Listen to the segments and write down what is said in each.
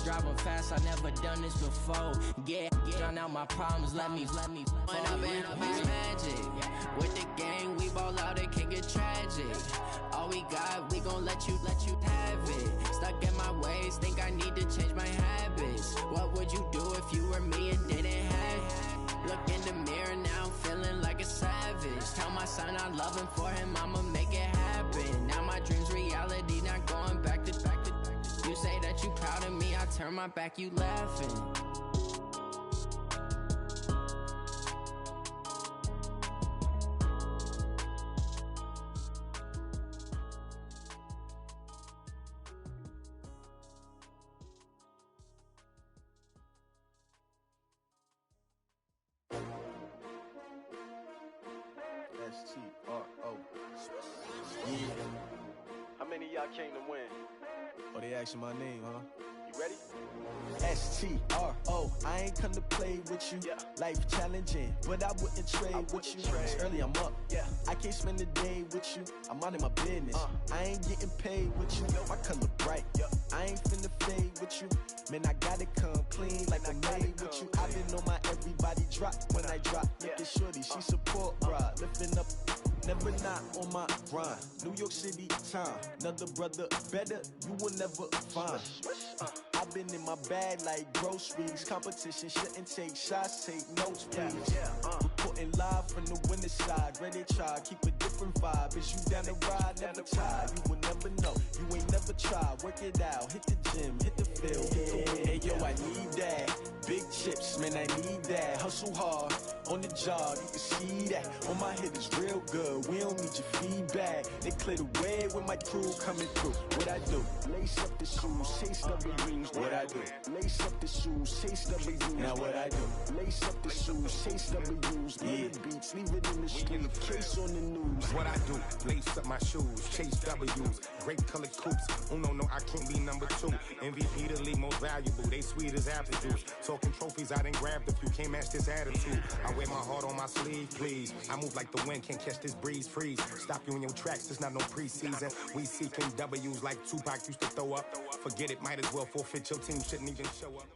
driving fast, I never done this before. Drown out my problems, let me when I been up is magic. With the gang, we ball out, it can get tragic. All we got, we gon' let you have it. Stuck in my ways, think I need to change my habits. What would you do if you were me and didn't have it? Look in the mirror, now I'm feeling like a savage. Tell my son I love him, for him I'ma make it happen. Now my dream's reality, not going back to. You say that you proud of me, I turn my back, you laughing. S-T-R-O. Yeah. How many of y'all came to win? Oh, they asking my name, huh? You ready? S-T-R-O. I ain't come to play with you. Yeah. Life challenging, but I wouldn't trade with you. It's early, I'm up. Yeah. I can't spend the day with you. I'm minding my business. I ain't getting paid with you. My color bright. I ain't finna fade with you. Man, I gotta come clean like I'm made with you. I been on my everybody drop when I drop. Look at shorty, she support, bruh. Lifting up, never not on my grind. New York City time, another brother better, you will never find. I've been in my bag like groceries. Competition shouldn't take shots, take notes, please. Reporting live from the winter side. Ready to try, keep a different vibe. Is you down the ride, never tired. You will never know, you ain't never tried. Work it out, hit the gym, hit the field, hit the win. Hey yo, I need that. Big chips, man, I need that. Hustle hard, on the job, you can see that. On my hit is real good, we don't need your feedback. They clear the way when my crew coming through. What I do? Lace up the shoes, chase W's. What I do? Lace up the shoes, chase W's. Now what I do? Lace up the shoes, chase W's. Yeah. Beats, leave it in the street, case on the news. What I do? Lace up my shoes, chase W's. Great colored coops. Oh no, I can't be number 2. MVP the league most valuable. They sweet as apple juice. Talking trophies, I done grabbed a few. Can't match this attitude. I wear my heart on my sleeve, please. I move like the wind, can't catch this breeze. Freeze. Stop you in your tracks. It's not no preseason. We seeking W's like Tupac used to throw up. Forget it, might as well forfeit. Your team shouldn't even show up.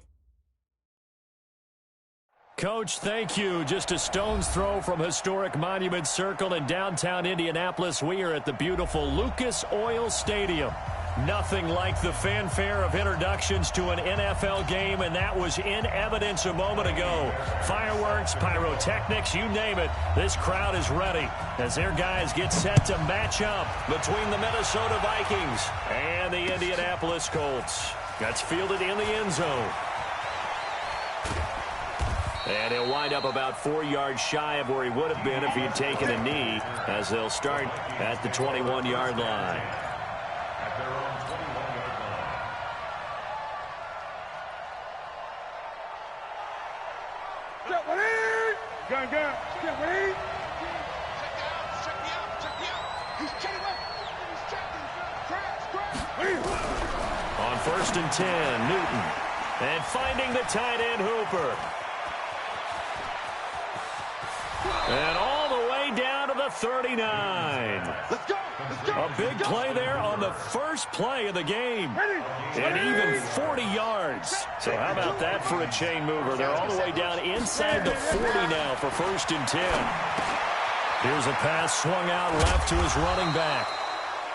Coach, thank you. Just a stone's throw from historic Monument Circle in downtown Indianapolis. We are at the beautiful Lucas Oil Stadium. Nothing like the fanfare of introductions to an NFL game, and that was in evidence a moment ago. Fireworks, pyrotechnics, you name it. This crowd is ready as their guys get set to match up between the Minnesota Vikings and the Indianapolis Colts. That's fielded in the end zone. And he'll wind up about 4 yards shy of where he would have been if he had taken a knee, as they'll start at the 21-yard line. Gun. Get ready. On 1st and 10, Newton. And finding the tight end Hooper. And all the way down to the 39. Let's go. A big play there on the first play of the game. And even 40 yards. So how about that for a chain mover? They're all the way down inside the 40 now for 1st and 10. Here's a pass swung out left to his running back.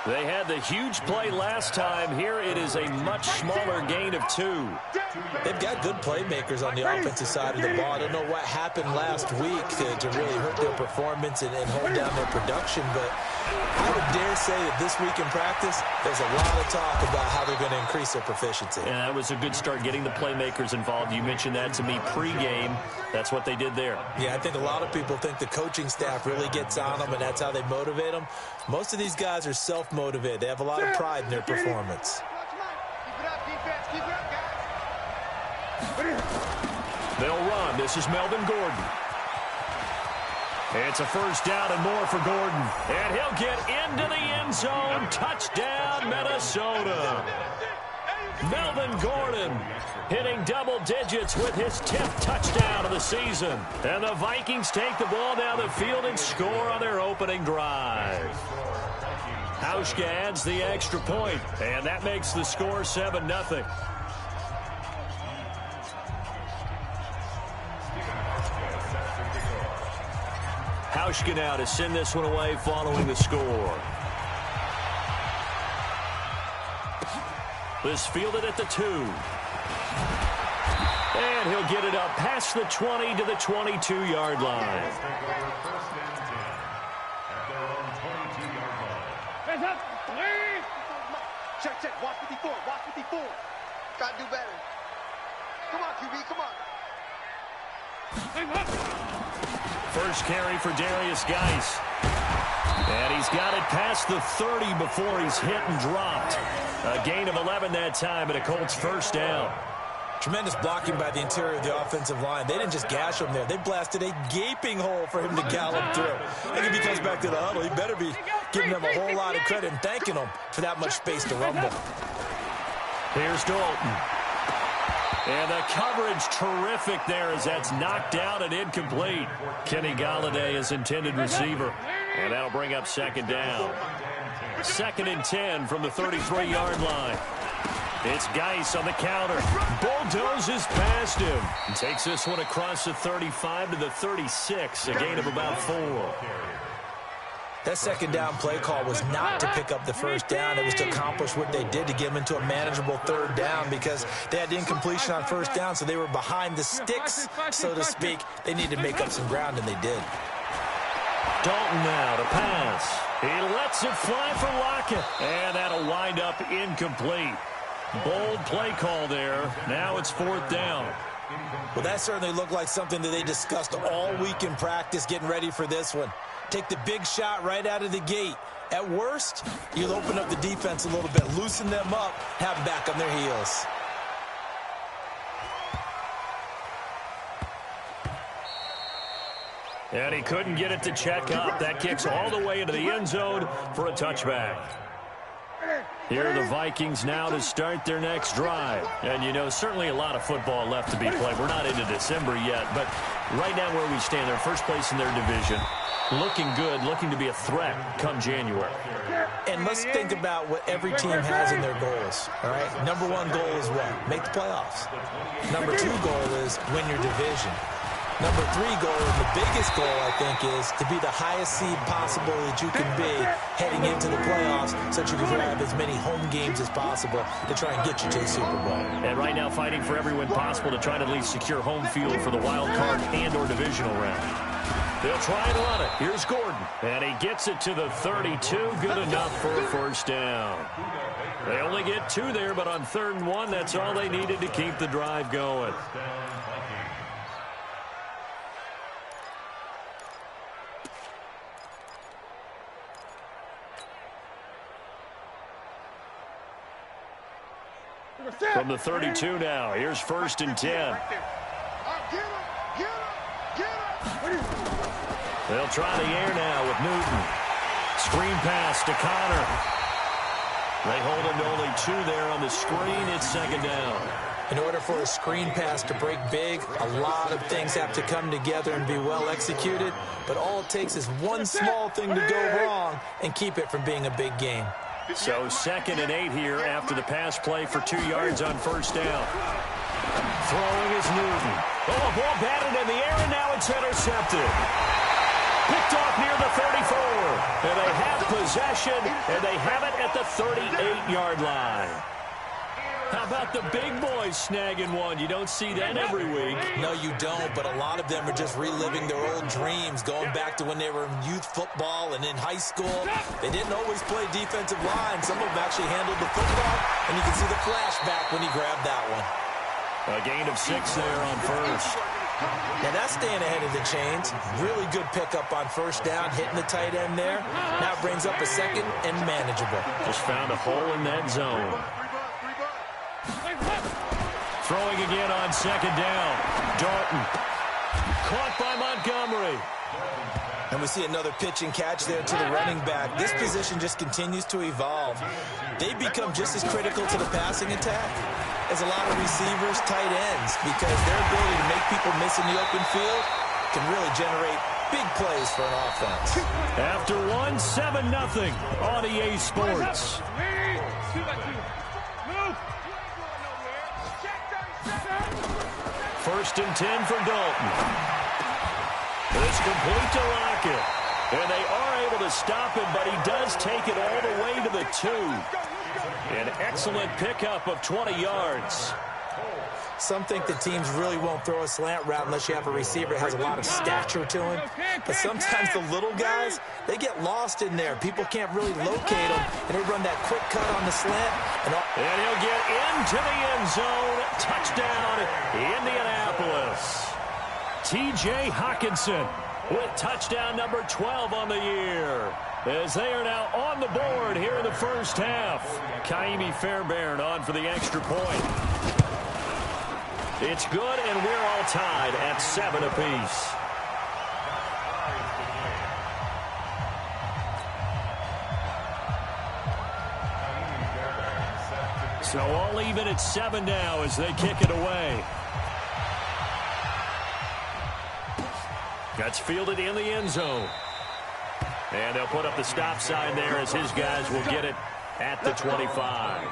They had the huge play last time. Here it is a much smaller gain of 2. They've got good playmakers on the offensive side of the ball. I don't know what happened last week to really hurt their performance and hold down their production, but I would dare say that this week in practice, there's a lot of talk about how they're going to increase their proficiency. Yeah, that was a good start getting the playmakers involved. You mentioned that to me pregame. That's what they did there. Yeah, I think a lot of people think the coaching staff really gets on them, and that's how they motivate them. Most of these guys are self-motivated. They have a lot of pride in their performance. They'll run. This is Melvin Gordon. It's a first down and more for Gordon. And he'll get into the end zone. Touchdown, Minnesota. Melvin Gordon hitting double digits with his 10th touchdown of the season. And the Vikings take the ball down the field and score on their opening drive. Hauschka adds the extra point, and that makes the score 7-0. Hauschka now to send this one away following the score. This fielded at the 2. And he'll get it up past the 20 to the 22-yard line. Hands up. Check. Watch 54. Gotta do better. Come on, QB. Come on. Hands up. First carry for Darius Geis. And he's got it past the 30 before he's hit and dropped. A gain of 11 that time, and a Colts first down. Tremendous blocking by the interior of the offensive line. They didn't just gash him there. They blasted a gaping hole for him to gallop through. I think if he comes back to the huddle, he better be giving them a whole lot of credit and thanking them for that much space to rumble. Here's Dalton. And the coverage terrific there as that's knocked out and incomplete. Kenny Golladay is intended receiver. And that'll bring up second down. 2nd and 10 from the 33-yard line. It's Geis on the counter. Bulldozes past him. And takes this one across the 35 to the 36. A gain of about 4. That second down play call was not to pick up the first down. It was to accomplish what they did to get them into a manageable third down because they had incompletion on first down, so they were behind the sticks, so to speak. They needed to make up some ground, and they did. Dalton now to pass. He lets it fly for Lockett. And that'll wind up incomplete. Bold play call there. Now it's 4th down. Well, that certainly looked like something that they discussed all week in practice getting ready for this one. Take the big shot right out of the gate. At worst, you'll open up the defense a little bit, loosen them up, have them back on their heels. And he couldn't get it to check up. That kicks all the way into the end zone for a touchback. Here are the Vikings now to start their next drive. And, you know, certainly a lot of football left to be played. We're not into December yet, but right now where we stand, they're first place in their division. Looking good, looking to be a threat come January. And let's think about what every team has in their goals, all right? Number 1 goal is what? Make the playoffs. Number 2 goal is win your division. Number 3 goal, and the biggest goal, I think, is to be the highest seed possible that you can be heading into the playoffs so that you can have as many home games as possible to try and get you to the Super Bowl. And right now fighting for every win possible to try to at least secure home field for the wild card and or divisional round. They'll try and run it. Here's Gordon. And he gets it to the 32. Good enough for a first down. They only get 2 there, but on 3rd and 1, that's all they needed to keep the drive going. From the 32 now, here's 1st and 10. They'll try the air now with Newton. Screen pass to Connor. They hold him to only 2 there on the screen. It's 2nd down. In order for a screen pass to break big, a lot of things have to come together and be well executed. But all it takes is one small thing to go wrong and keep it from being a big game. So 2nd and 8 here after the pass play for 2 yards on 1st down. Throwing is Newton. Oh, a ball batted in the air, and now it's intercepted. Picked off near the 34. And they have possession, and they have it at the 38-yard line. How about the big boys snagging one? You don't see that every week. No, you don't, but a lot of them are just reliving their old dreams, going back to when they were in youth football and in high school. They didn't always play defensive line. Some of them actually handled the football, and you can see the flashback when he grabbed that one. A gain of 6 there on 1st. Now that's staying ahead of the chains. Really good pickup on 1st down, hitting the tight end there. Now it brings up a 2nd and manageable. Just found a hole in that zone. Throwing again on 2nd down. Dalton. Caught by Montgomery. And we see another pitch and catch there to the running back. This position just continues to evolve. They become just as critical to the passing attack as a lot of receivers, tight ends, because their ability to make people miss in the open field can really generate big plays for an offense. After 7-0 on EA Sports. 1st and 10 for Dalton. It's complete to Lockett. And they are able to stop him, but he does take it all the way to the 2. An excellent pickup of 20 yards. Some think the teams really won't throw a slant route unless you have a receiver that has a lot of stature to him. But sometimes the little guys, they get lost in there. People can't really locate them, and they run that quick cut on the slant. And he'll get into the end zone. Touchdown, Indianapolis. T.J. Hockenson with touchdown number 12 on the year, as they are now on the board here in the first half. Kaimi Fairbairn on for the extra point. It's good, and we're all tied at 7 apiece. So all even at 7 now as they kick it away. That's fielded in the end zone. And they'll put up the stop sign there as his guys will get it at the 25.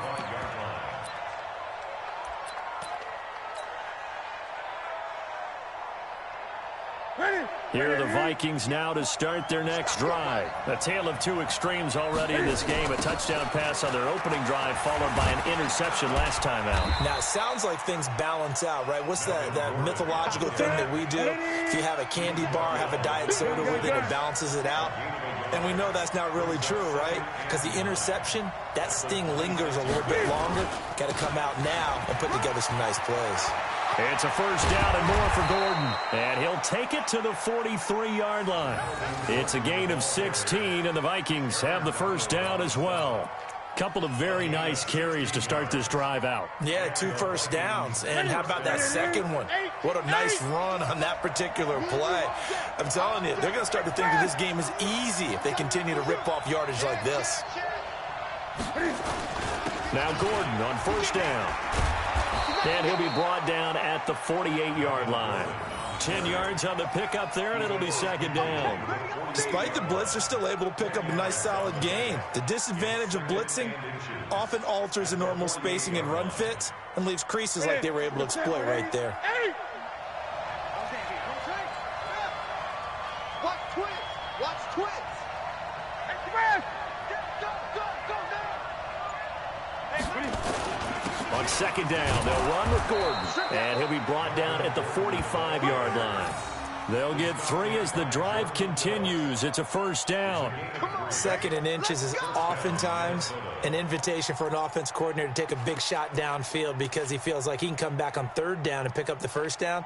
Here are the Vikings now to start their next drive. A tale of two extremes already in this game. A touchdown pass on their opening drive followed by an interception last time out. Now, it sounds like things balance out, right? What's that mythological thing that we do? If you have a candy bar, have a diet soda with it, it balances it out. And we know that's not really true, right? Because the interception, that sting lingers a little bit longer. Got to come out now and put together some nice plays. It's a first down and more for Gordon. And he'll take it to the 43-yard line. It's a gain of 16, and the Vikings have the first down as well. Couple of very nice carries to start this drive out. Yeah, 2 first downs. And how about that second one? What a nice run on that particular play. I'm telling you, they're going to start to think that this game is easy if they continue to rip off yardage like this. Now Gordon on first down. And he'll be brought down at the 48-yard line. 10 yards on the pickup there, and it'll be second down. Despite the blitz, they're still able to pick up a nice, solid gain. The disadvantage of blitzing often alters the normal spacing and run fits and leaves creases like they were able to exploit right there. Watch twins. Watch twins. On second down, they'll run with Gordon, and he'll be brought down at the 45-yard line. They'll get 3 as the drive continues. It's a first down. Second and inches is oftentimes an invitation for an offense coordinator to take a big shot downfield because he feels like he can come back on third down and pick up the first down.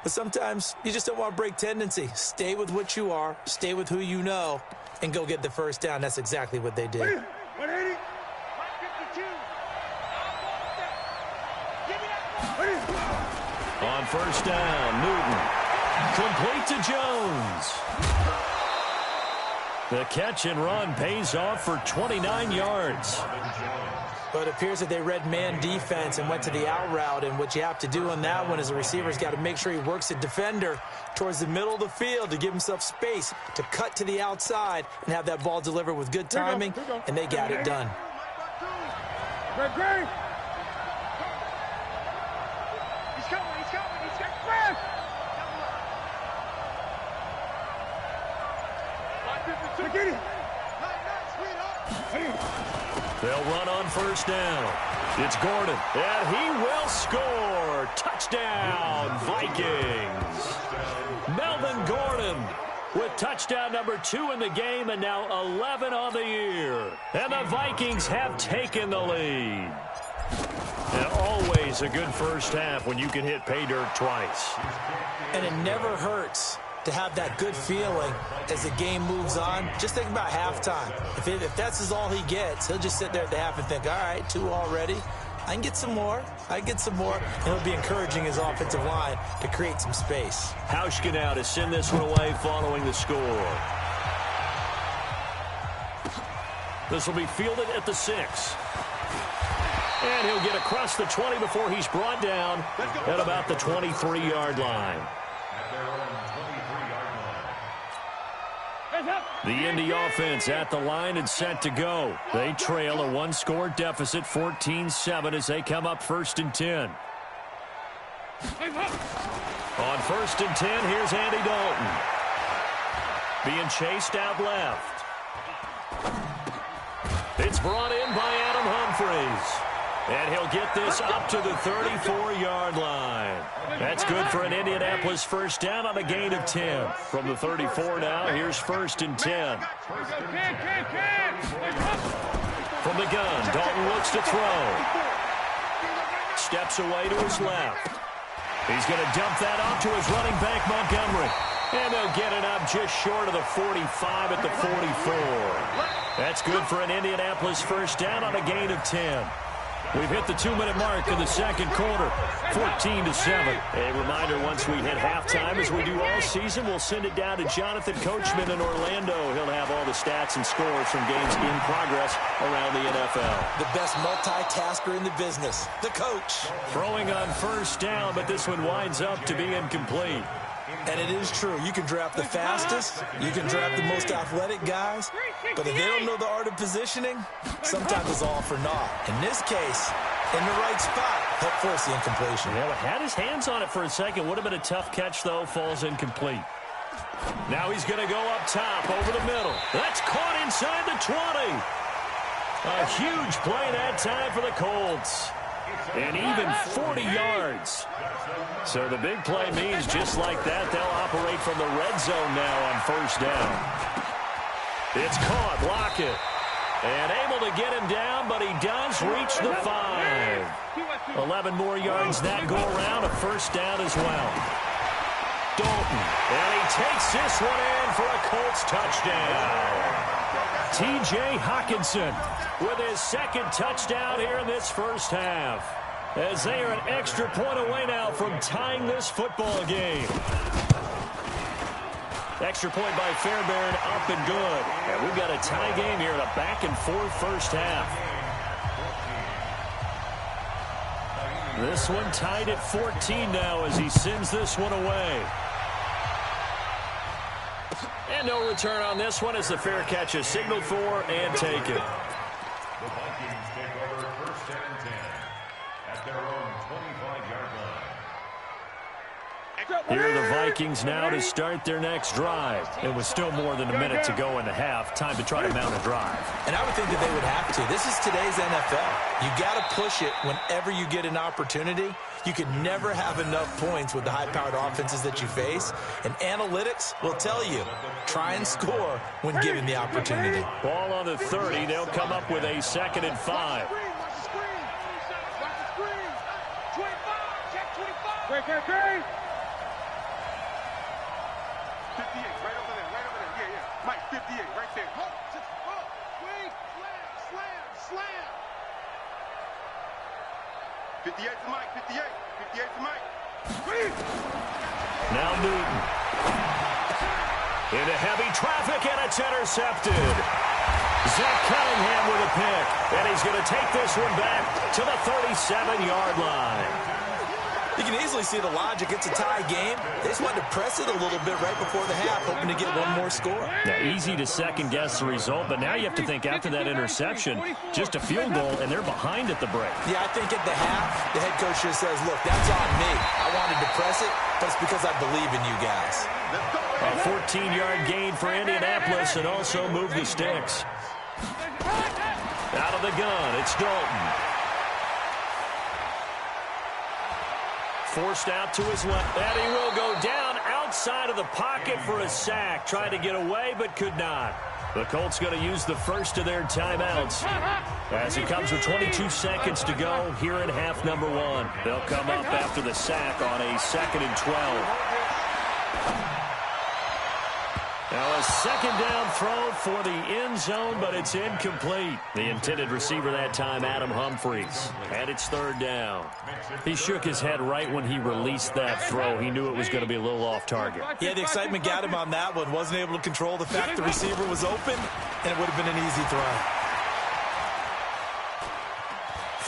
But sometimes you just don't want to break tendency. Stay with what you are, stay with who you know, and go get the first down. That's exactly what they did. 180. On first down, Newton. Complete to Jones. The catch and run pays off for 29 yards. But it appears that they read man defense and went to the out route, and what you have to do on that one is the receiver's got to make sure he works the defender towards the middle of the field to give himself space to cut to the outside and have that ball delivered with good timing, and they got it done. Great. They'll run on first down. It's Gordon, and he will score. Touchdown, Vikings. Melvin Gordon with touchdown number 2 in the game, and now 11 on the year. And the Vikings have taken the lead. And always a good first half when you can hit pay dirt twice. And it never hurts to have that good feeling as the game moves on. Just think about halftime. If that's all he gets, he'll just sit there at the half and think, all right, 2 already. I can get some more. And he'll be encouraging his offensive line to create some space. Hauschka now to send this one away following the score. This will be fielded at the 6. And he'll get across the 20 before he's brought down at about the 23-yard line. The Indy offense at the line and set to go. They trail a 1-score deficit, 14-7, as they come up first and 10. On first and 10, here's Andy Dalton. being chased out left. It's brought in by Adam Humphries. And he'll get this up to the 34-yard line. That's good for an Indianapolis first down on a gain of 10. From the 34 now, here's 1st and 10. From the gun, Dalton looks to throw. Steps away to his left. He's going to dump that off to his running back, Montgomery. And they'll get it up just short of the 45 at the 44. That's good for an Indianapolis first down on a gain of 10. We've hit the 2-minute mark in the second quarter, 14-7. A reminder, once we hit halftime, as we do all season, we'll send it down to Jonathan Coachman in Orlando. He'll have all the stats and scores from games in progress around the NFL. The best multitasker in the business, the coach. Throwing on first down, but this one winds up to be incomplete. And it is true. You can draft the fastest. You can draft the most athletic guys. But if they don't know the art of positioning, sometimes it's all for naught. In this case, in the right spot, help force the incompletion. Yeah, had his hands on it for a second. Would have been a tough catch, though. Falls incomplete. Now he's going to go up top over the middle. That's caught inside the 20. A huge play that time for the Colts. And even 40 yards. So the big play means just like that, they'll operate from the red zone now on first down. It's caught, Lockett. And able to get him down, but he does reach the 5. 11 more yards that go around, a first down as well. Dalton, and he takes this one in for a Colts touchdown. T.J. Hockenson with his second touchdown here in this first half, as they are an extra point away now from tying this football game. Extra point by Fairbairn, up and good. And we've got a tie game here in a back-and-forth first half. This one tied at 14 now as he sends this one away. And no return on this one as the fair catch is signaled for and taken. The Vikings take over first and 10 at their own 25-yard line. Here are the Vikings now to start their next drive. It was still more than a minute to go in the half. Time to try to mount a drive. And I would think that they would have to. This is today's NFL. You got to push it whenever you get an opportunity. You can never have enough points with the high-powered offenses that you face. And analytics will tell you, try and score when given the opportunity. Ball on the 30. They'll come up with a 2nd and 5. Great. 58, right over there. Yeah. Mike, 58, right there. Wait, slam. 58 to Mike, 58 to Mike. Now Newton. Into heavy traffic, and it's intercepted. Zach Cunningham with a pick, and he's going to take this one back to the 37-yard line. You can easily see the logic. It's a tie game. They just wanted to press it a little bit right before the half, hoping to get one more score. Now, easy to second-guess the result, but now you have to think after that interception, just a field goal, and they're behind at the break. Yeah, I think at the half, the head coach just says, look, that's on me. I wanted to press it, but it's because I believe in you guys. A 14-yard gain for Indianapolis, and also move the sticks. Out of the gun, it's Dalton. Forced out to his left, and he will go down outside of the pocket for a sack. Tried to get away, but could not. The Colts going to use the first of their timeouts as it comes with 22 seconds to go here in half number 1. They'll come up after the sack on a 2nd and 12. Now a second down throw for the end zone, but it's incomplete. The intended receiver that time, Adam Humphries. And it's 3rd down. He shook his head right when he released that throw. He knew it was going to be a little off target. Yeah, the excitement got him on that one. Wasn't able to control the fact the receiver was open, and it would have been an easy throw.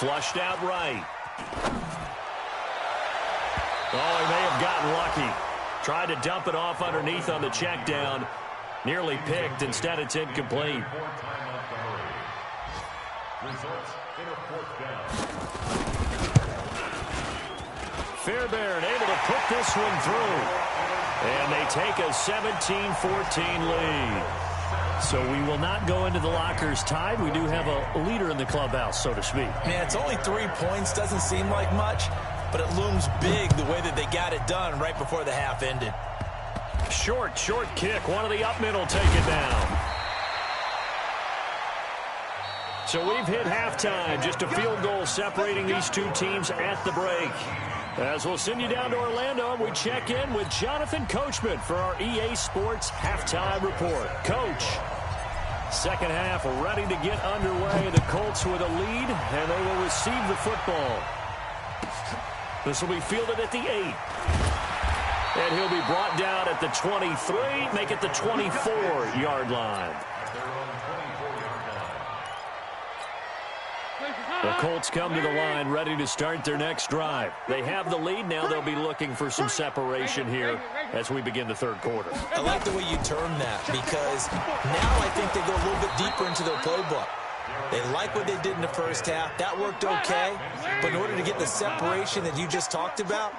Flushed out right. Oh, he may have gotten lucky. Tried to dump it off underneath on the check down. Nearly picked. Instead, it's incomplete. Fairbairn able to put this one through. And they take a 17-14 lead. So we will not go into the lockers tied. We do have a leader in the clubhouse, so to speak. Man, it's only 3 points. Doesn't seem like much, but it looms big the way that they got it done right before the half ended. Short kick. One of the up middle take it down. So we've hit halftime. Just a field goal separating these two teams at the break. As we'll send you down to Orlando, we check in with Jonathan Coachman for our EA Sports Halftime Report. Coach, second half ready to get underway. The Colts with a lead, and they will receive the football. This will be fielded at the 8. And he'll be brought down at the 23, make it the 24-yard line. The Colts come to the line ready to start their next drive. They have the lead. Now they'll be looking for some separation here as we begin the third quarter. I like the way you term that because now I think they go a little bit deeper into their playbook. They like what they did in the first half. That worked okay. But in order to get the separation that you just talked about,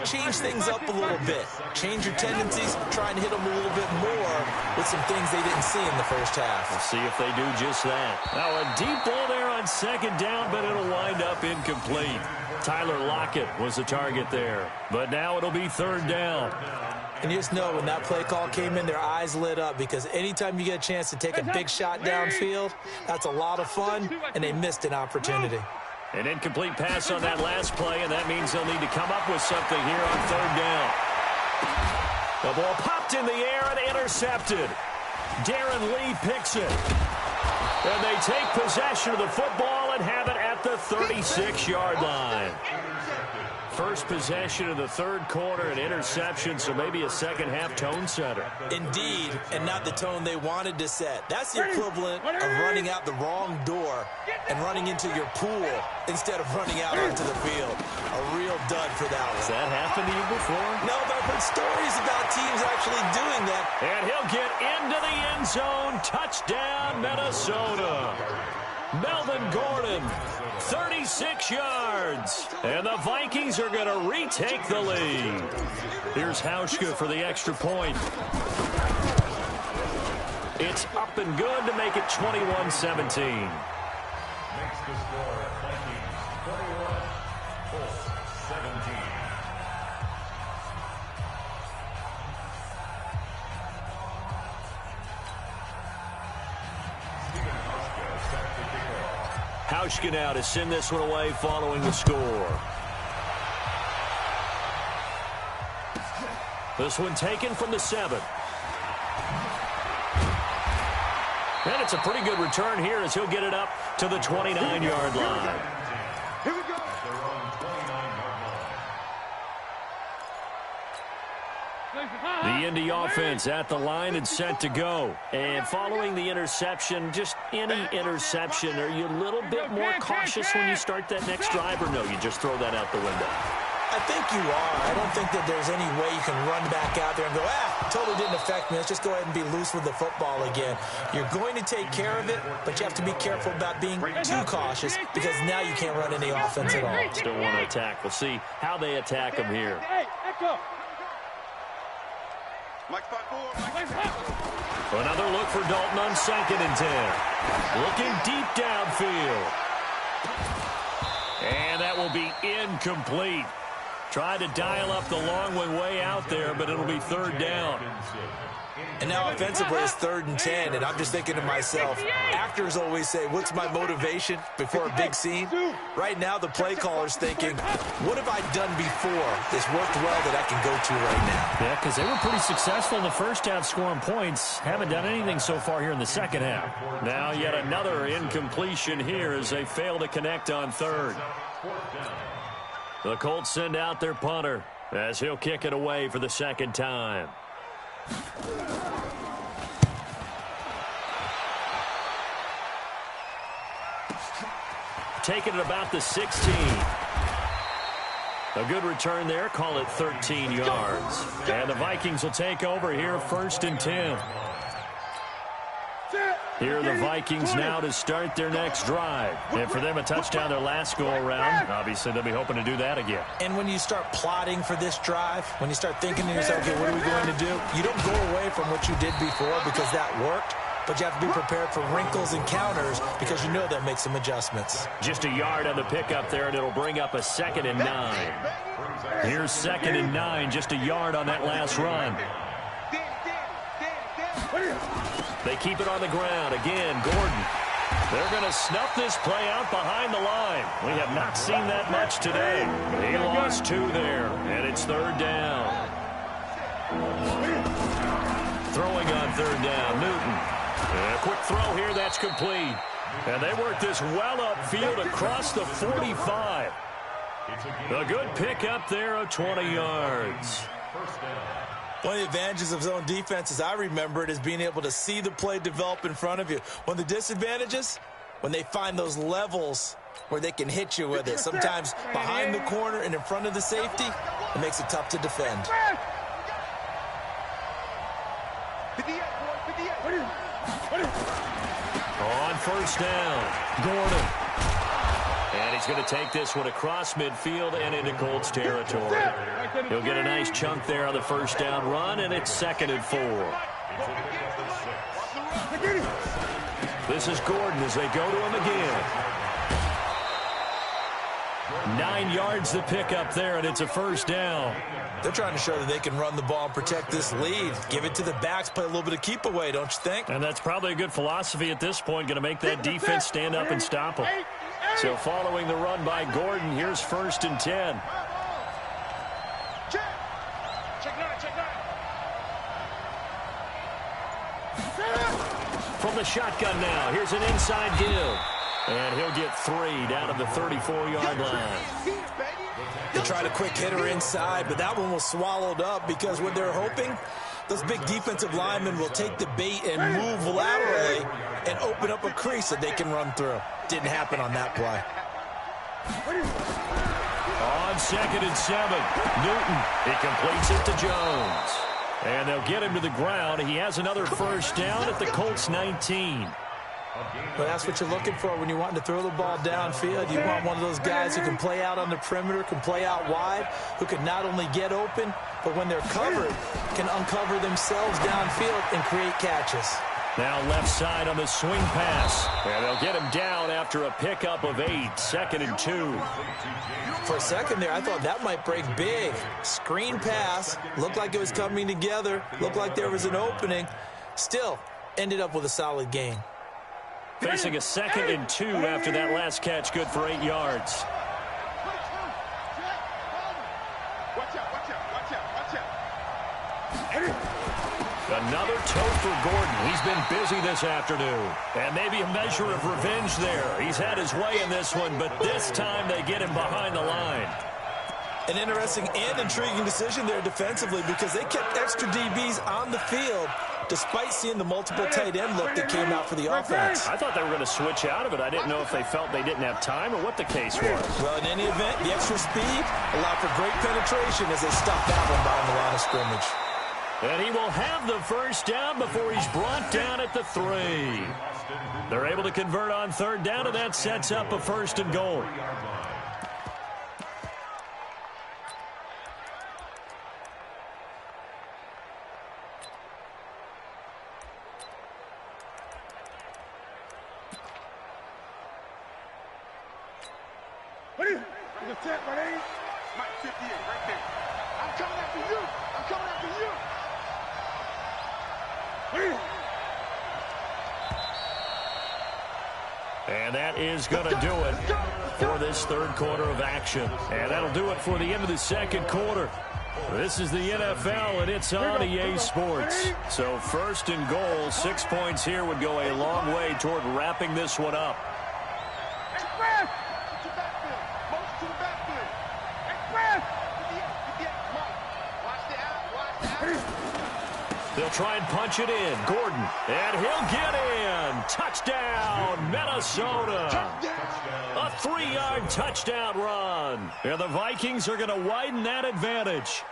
change things up a little bit. Change your tendencies, try and hit them a little bit more with some things they didn't see in the first half. We'll see if they do just that. Now a deep ball there on second down, but it'll wind up incomplete. Tyler Lockett was the target there. But now it'll be third down. And you just know when that play call came in, their eyes lit up because anytime you get a chance to take a big shot downfield, that's a lot of fun, and they missed an opportunity. An incomplete pass on that last play, and that means they'll need to come up with something here on third down. The ball popped in the air and intercepted. Darren Lee picks it. And they take possession of the football and have it at the 36-yard line. First possession of the third quarter, an interception, so maybe a second-half tone setter. Indeed, and not the tone they wanted to set. That's the equivalent of running out the wrong door and running into your pool instead of running out onto the field. A real dud for that one. Has that happened to you before? No, but I've heard stories about teams actually doing that. And he'll get into the end zone. Touchdown, Minnesota. Melvin Gordon, 36 yards. And the Vikings are going to retake the lead. Here's Hauschka for the extra point. It's up and good to make it 21-17. Makes the score Vikings 21, Colts 17. Hauschka now to send this one away following the score. This one taken from the 7. And it's a pretty good return here as he'll get it up to the 29-yard line. Here we go. The Indy offense at the line and set to go. And following the interception, just any interception, are you a little bit more cautious when you start that next drive, or no, you just throw that out the window? I think you are. I don't think that there's any way you can run back out there and go, totally didn't affect me. Let's just go ahead and be loose with the football again. You're going to take care of it, but you have to be careful about being too cautious because now you can't run any offense at all. Still want to attack. We'll see how they attack him here. Another look for Dalton on 2nd and 10. Looking deep downfield. And that will be incomplete. Tried to dial up the long one way out there, but it'll be third down. And now offensively it's 3rd and 10, and I'm just thinking to myself, actors always say, what's my motivation before a big scene? Right now the play caller's thinking, what have I done before that's worked well that I can go to right now? Yeah, because they were pretty successful in the first half scoring points. Haven't done anything so far here in the second half. Now yet another incompletion here as they fail to connect on 3rd. The Colts send out their punter as he'll kick it away for the 2nd time. Taking it about the 16. A good return there. Call it 13 yards. And the Vikings will take over here 1st and 10. Here are the Vikings now to start their next drive. And for them, a touchdown their last go-around. Obviously, they'll be hoping to do that again. And when you start plotting for this drive, when you start thinking to yourself, okay, what are we going to do? You don't go away from what you did before because that worked. But you have to be prepared for wrinkles and counters because you know they'll make some adjustments. Just a yard on the pickup there, and it'll bring up a 2nd and 9. Here's 2nd and 9, just a yard on that last run. They keep it on the ground. Again, Gordon. They're going to snuff this play out behind the line. We have not seen that much today. He lost 2 there, and it's 3rd down. Throwing on 3rd down, Newton. And a quick throw here, that's complete. And they work this well upfield across the 45. A good pickup there of 20 yards. One of the advantages of zone defense, as I remember it, is being able to see the play develop in front of you. One of the disadvantages, when they find those levels where they can hit you with it. Sometimes behind the corner and in front of the safety, it makes it tough to defend. On 1st down, Gordon. And he's going to take this one across midfield and into Colts territory. He'll get a nice chunk there on the 1st down run, and it's 2nd and 4. This is Gordon as they go to him again. 9 yards to pick up there, and it's a 1st down. They're trying to show that they can run the ball and protect this lead. Give it to the backs, play a little bit of keep away, don't you think? And that's probably a good philosophy at this point, going to make that defense stand up and stop them. So following the run by Gordon, here's 1st and 10. From the shotgun now, here's an inside give. And he'll get 3 down to the 34-yard line. They tried a quick hitter inside, but that one was swallowed up because what they're hoping, those big defensive linemen will take the bait and move laterally and open up a crease that they can run through. Didn't happen on that play. On 2nd and 7, Newton. He completes it to Jones. And they'll get him to the ground. He has another 1st down at the Colts 19. But that's what you're looking for when you're wanting to throw the ball downfield. You want one of those guys who can play out on the perimeter, can play out wide, who can not only get open, but when they're covered, can uncover themselves downfield and create catches. Now left side on the swing pass. And they'll get him down after a pickup of 8, 2nd and 2. For a second there, I thought that might break big. Screen pass, looked like it was coming together, looked like there was an opening. Still, ended up with a solid gain. Facing a 2nd and 2 after that last catch, good for 8 yards. Another toe for Gordon. He's been busy this afternoon. And maybe a measure of revenge there. He's had his way in this one, but this time they get him behind the line. An interesting and intriguing decision there defensively because they kept extra DBs on the field despite seeing the multiple tight end look that came out for the offense. I thought they were going to switch out of it. I didn't know if they felt they didn't have time or what the case was. Well, in any event, the extra speed allowed for great penetration as they stopped that one behind the line of scrimmage. And he will have the 1st down before he's brought down at the 3. They're able to convert on 3rd down, and that sets up a 1st and goal. Mike 58 right there. I'm coming after you. I'm coming after you. And that is going to do it for this 3rd quarter of action. And that'll do it for the end of the 2nd quarter. This is the NFL, and it's on EA Sports. So 1st and goal, 6 points here would go a long way toward wrapping this one up. They'll try and punch it in. Gordon, and he'll get in. Touchdown, Minnesota. A 3-yard touchdown run. And the Vikings are going to widen that advantage.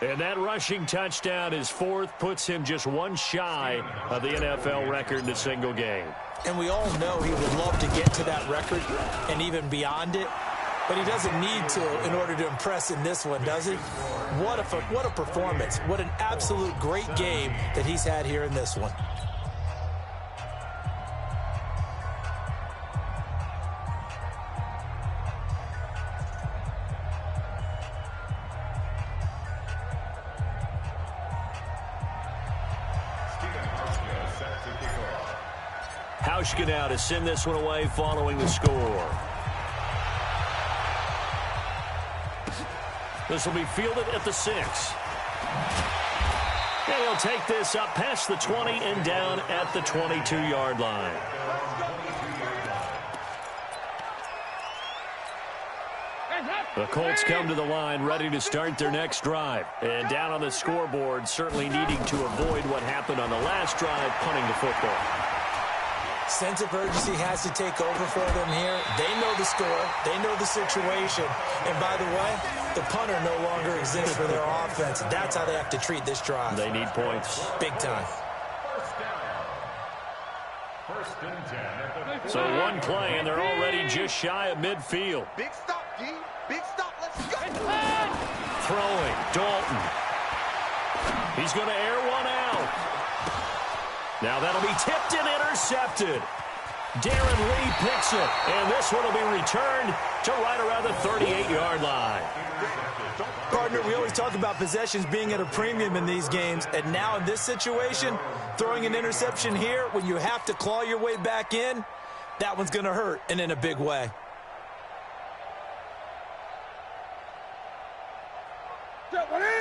And that rushing touchdown, his fourth, puts him just one shy of the NFL record in a single game. And we all know he would love to get to that record and even beyond it. But he doesn't need to in order to impress in this one, does he? What a performance. What an absolute great game that he's had here in this one. Hauschka now to send this one away following the score. This will be fielded at the 6. And he'll take this up past the 20 and down at the 22-yard line. The Colts come to the line ready to start their next drive. And down on the scoreboard, certainly needing to avoid what happened on the last drive, punting the football. Sense of urgency has to take over for them here. They know the score. They know the situation. And by the way, the punter no longer exists for their offense. That's how they have to treat this drive. They need points. Big time. First and 10. So one play, and they're already just shy of midfield. Big stop, D. Big stop. Let's go. Throwing, Dalton. He's going to air one out. Now that'll be tipped and intercepted. Darren Lee picks it, and this one will be returned to right around the 38-yard line. Partner, we always talk about possessions being at a premium in these games, and now in this situation, throwing an interception here when you have to claw your way back in, that one's going to hurt, and in a big way.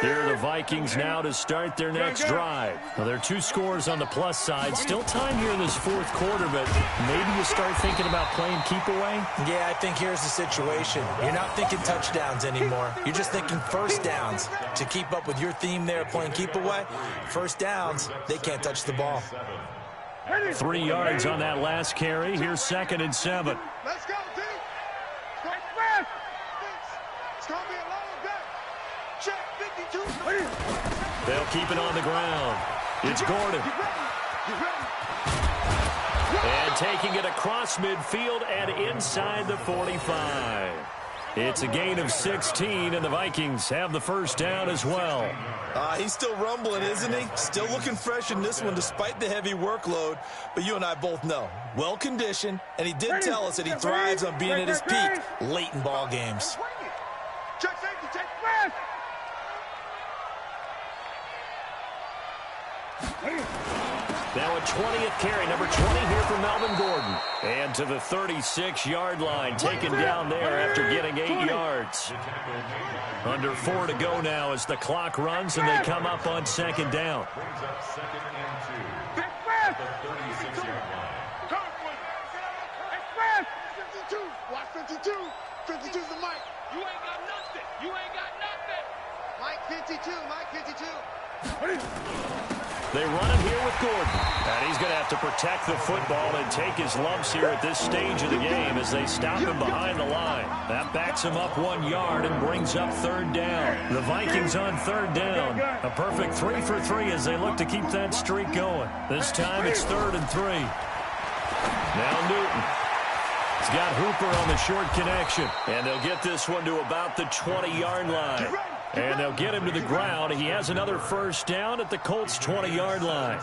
Here are the Vikings now to start their next drive. Well, there are 2 scores on the plus side. Still time here in this fourth quarter, but maybe you start thinking about playing keep away? Yeah, I think here's the situation. You're not thinking touchdowns anymore. You're just thinking first downs. To keep up with your theme there, playing keep away, first downs, they can't touch the ball. 3 yards on that last carry. Here's 2nd and 7. Let's go, D. Strike fast. It's going to be a long day. Check 52. They'll keep it on the ground. It's Gordon. And taking it across midfield and inside the 45. It's a gain of 16, and the Vikings have the first down as well. He's still rumbling, isn't he? Still looking fresh in this one despite the heavy workload. But you and I both know, well-conditioned, and he did tell us that he thrives on being at his peak late in ball games. Check safety, check fast. Now a 20th carry, number 20 here for Melvin Gordon. And to the 36-yard line, taken down there after getting 8 yards. Under 4 to go now as the clock runs, and they come up on 2nd down. Brings up 2nd and 2. Check fast. The 36-yard line. Check fast. 52. Watch 52. 52's the mic. You ain't got nothing. You ain't got nothing. Mike 52. Mike 52. They run him here with Gordon. And he's going to have to protect the football and take his lumps here at this stage of the game as they stop him behind the line. That backs him up 1 yard and brings up 3rd down. The Vikings on 3rd down. A perfect 3 for 3 as they look to keep that streak going. This time it's 3rd and 3. Now Newton. He's got Hooper on the short connection. And they'll get this one to about the 20-yard line. And they'll get him to the ground. He has another first down at the Colts' 20-yard line.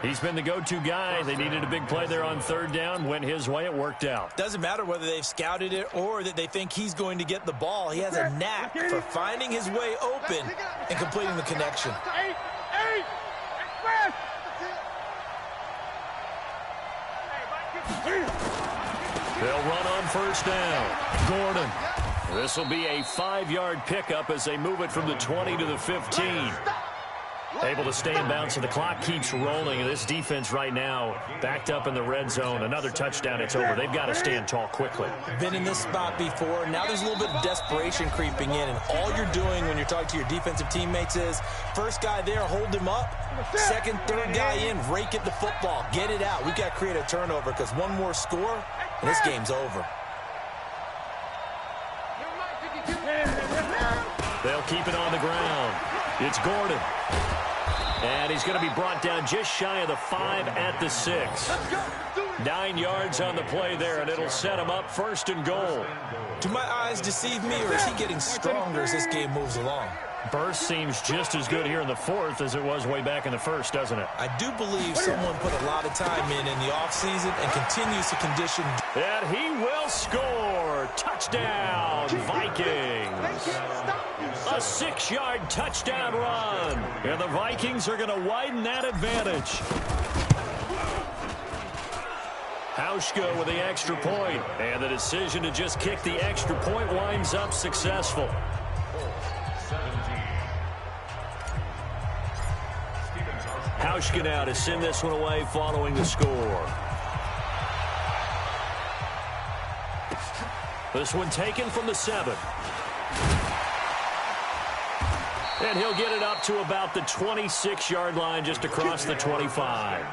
He's been the go-to guy. They needed a big play there on 3rd down. Went his way. It worked out. Doesn't matter whether they've scouted it or that they think he's going to get the ball. He has a knack for finding his way open and completing the connection. They'll run on first down. Gordon. This will be a 5-yard pickup as they move it from the 20 to the 15. Able to stay in bounds, so the clock keeps rolling. This defense right now backed up in the red zone. Another touchdown, it's over. They've got to stand tall quickly. Been in this spot before. Now there's a little bit of desperation creeping in, and all you're doing when you're talking to your defensive teammates is first guy there, hold him up. Second, third guy in, rake at the football. Get it out. We've got to create a turnover because one more score, and this game's over. They'll keep it on the ground. It's Gordon. And he's going to be brought down just shy of the 5 at the 6. 9 yards on the play there, and it'll set him up 1st and goal. Do my eyes deceive me, or is he getting stronger as this game moves along? Burst seems just as good here in the 4th as it was way back in the 1st, doesn't it? I do believe someone put a lot of time in the offseason and continues to condition. And he will score. Touchdown, Vikings. A 6-yard touchdown run. And the Vikings are going to widen that advantage. Hauschka with the extra point. And the decision to just kick the extra point winds up successful. Hauschka now to send this one away following the score. This one taken from the 7. And he'll get it up to about the 26-yard line just across the 25.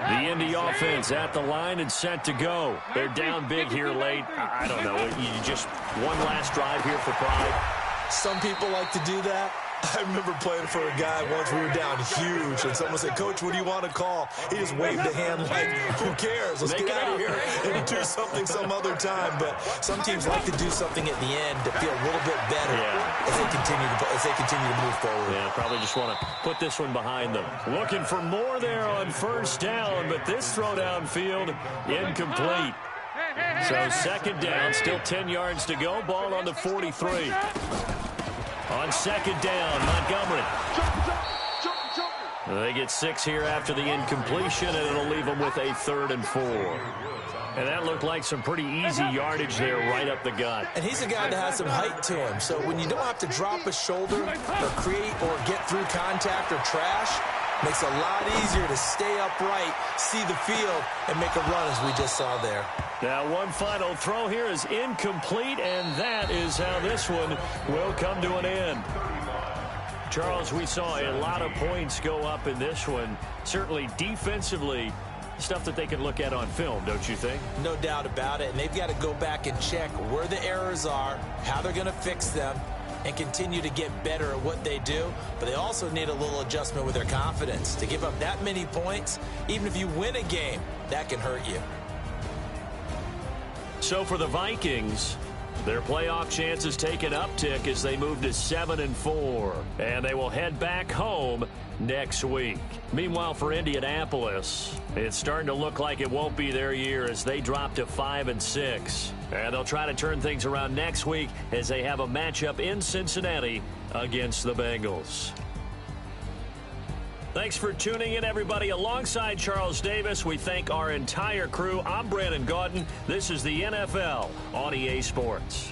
The Indy offense at the line and set to go. They're down big here late. I don't know. You just one last drive here for pride. Some people like to do that. I remember playing for a guy once. We were down huge, and someone said, "Coach, what do you want to call?" He just waved a hand like, "Who cares? Let's get out of here and do something some other time." But some teams like to do something at the end to feel a little bit better as they continue to move forward. Yeah, probably just want to put this one behind them. Looking for more there on 1st down, but this throw downfield incomplete. So 2nd down, still 10 yards to go. Ball on the 43. On 2nd down, Montgomery. They get 6 here after the incompletion, and it'll leave them with a 3rd and 4. And that looked like some pretty easy yardage there right up the gut. And he's a guy that has some height to him. So when you don't have to drop a shoulder or create or get through contact or trash, makes it a lot easier to stay upright, see the field, and make a run as we just saw there. Now one final throw here is incomplete, and that is how this one will come to an end. Charles, we saw a lot of points go up in this one. Certainly defensively, stuff that they can look at on film, don't you think? No doubt about it. And they've got to go back and check where the errors are, how they're going to fix them, and continue to get better at what they do. But they also need a little adjustment with their confidence. To give up that many points, even if you win a game, that can hurt you. So for the Vikings, their playoff chances take an uptick as they move to 7-4. And they will head back home next week. Meanwhile, for Indianapolis, it's starting to look like it won't be their year as they drop to 5-6. And they'll try to turn things around next week as they have a matchup in Cincinnati against the Bengals. Thanks for tuning in, everybody. Alongside Charles Davis, we thank our entire crew. I'm Brandon Gaudin. This is the NFL on EA Sports.